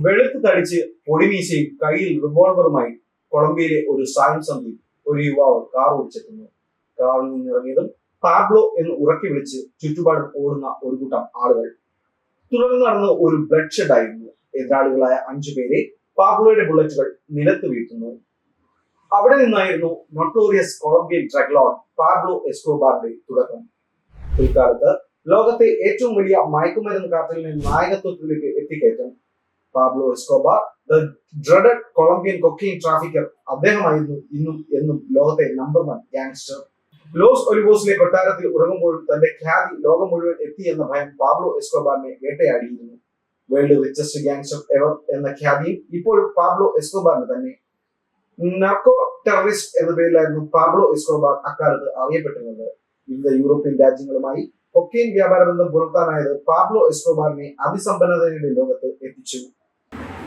വെളുത്ത് തടിച്ച് പൊടിമീശയും കയ്യിൽ റിവോൾവറുമായി കൊളംബിയയിലെ ഒരു സായം സന്ധി ഒരു യുവാവ് കാർ ഓടിച്ചെത്തുന്നു. കാറിൽ നിന്നിറങ്ങിയതും പാബ്ലോ എന്ന് ഉറക്കി വിളിച്ച് ചുറ്റുപാടും ഓടുന്ന ഒരു കൂട്ടം ആളുകൾ. തുടർന്ന് നടന്ന് ഒരു ബ്ലഡ് ഷെഡ് ആയിരുന്നു. എതിരാളികളായ 5 പേരെ പാബ്ലോയുടെ ബുള്ളറ്റുകൾ നിലത്ത് വീഴ്ത്തുന്നു. അവിടെ നിന്നായിരുന്നു notorious Colombian drug lord Pablo എസ്കോബാറിന്റെ തുടക്കം. പിൽക്കാലത്ത് ലോകത്തെ ഏറ്റവും വലിയ മയക്കുമരുന്ന് കാർട്ടലിനെ നായകത്വത്തിലേക്ക് എത്തിക്കയറ്റം Pablo Escobar, the dreaded Colombian cocaine trafficker. അദ്ദേഹമായിരുന്നു ഇന്നും എന്നും ലോകത്തെ നമ്പർ 1 ഗാങ്സ്റ്റർ. ലോസ് ഒലിവോസിലെ കൊട്ടാരത്തിൽ ഉറങ്ങുമ്പോഴും തന്റെ ഖ്യാതി ലോകം മുഴുവൻ എത്തി എന്ന ഭയം പാബ്ലോ എസ്കോബാറിനെ വേട്ടയാടിയിരുന്നു. വേൾഡ് റിച്ചസ്റ്റ് ഗാങ്സ്റ്റർ എവർ എന്ന ഖ്യാതിയും ഇപ്പോഴും പാബ്ലോ എസ്കോബാറിന് തന്നെ. നാർക്കോ ടെററിസ്റ്റ് എന്ന പേരിലായിരുന്നു പാബ്ലോ എസ്കോബാർ അക്കാലത്ത് അറിയപ്പെട്ടിരുന്നത്. വിവിധ യൂറോപ്യൻ രാജ്യങ്ങളുമായി കൊക്കെയിൻ വ്യാപാര ബന്ധം പുലർത്താനായത് പാബ്ലോ എസ്കോബാറിനെ അതിസമ്പന്നതയുടെ ലോകത്ത് എത്തിച്ചു.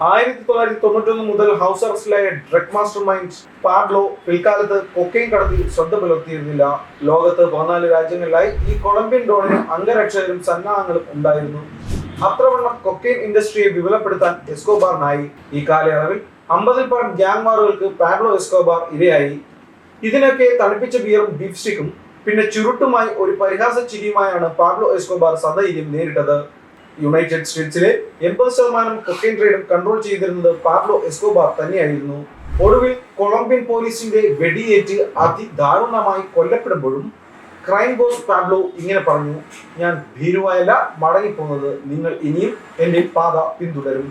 1991 മുതൽ ഹൗസ് അറസ്റ്റിലായ ഡ്രഗ് മാസ്റ്റർ മൈൻഡ് പാബ്ലോ പിൽക്കാലത്ത് കൊക്കെയിൻ കടത്തിൽ ശ്രദ്ധ പുലർത്തിയിരുന്നില്ല. ലോകത്ത് 14 രാജ്യങ്ങളിലായി ഈ കൊളംബിയൻ ഡോണിന് അംഗരക്ഷകരും സന്നാഹങ്ങളും ഉണ്ടായിരുന്നു. അത്രവണ്ണം കൊക്കെയിൻ ഇൻഡസ്ട്രിയെ വിപുലപ്പെടുത്താൻ എസ്കോബാറിനായി. ഈ കാലയളവിൽ 50-ൽ പരം ഗ്യാങ് വാറുകൾക്ക് പാബ്ലോ എസ്കോബാർ ഇരയായി. ഇതിനൊക്കെ തണുപ്പിച്ച ബിയറും ബീഫ് സ്റ്റിക്കും പിന്നെ ചുരുട്ടുമായി ഒരു പരിഹാസ ചിരിയുമായാണ് പാബ്ലോ എസ്കോബാർ സധൈര്യം നേരിട്ടത്. യുണൈറ്റഡ് സ്റ്റേറ്റ്സിലെ 80% കൊക്കെയിൻ ട്രേഡും കൺട്രോൾ ചെയ്തിരുന്നത് പാബ്ലോ എസ്കോബാർ തന്നെയായിരുന്നു. ഒടുവിൽ കൊളംബിയൻ പോലീസിന്റെ വെടിയേറ്റ് അതിദാരുണമായി കൊല്ലപ്പെടുമ്പോഴും ക്രൈം ബോസ് പാബ്ലോ ഇങ്ങനെ പറഞ്ഞു: ഞാൻ ഭീരുവായല്ല മടങ്ങിപ്പോകുന്നത്, നിങ്ങൾ ഇനിയും എന്റെ പാത പിന്തുടരും.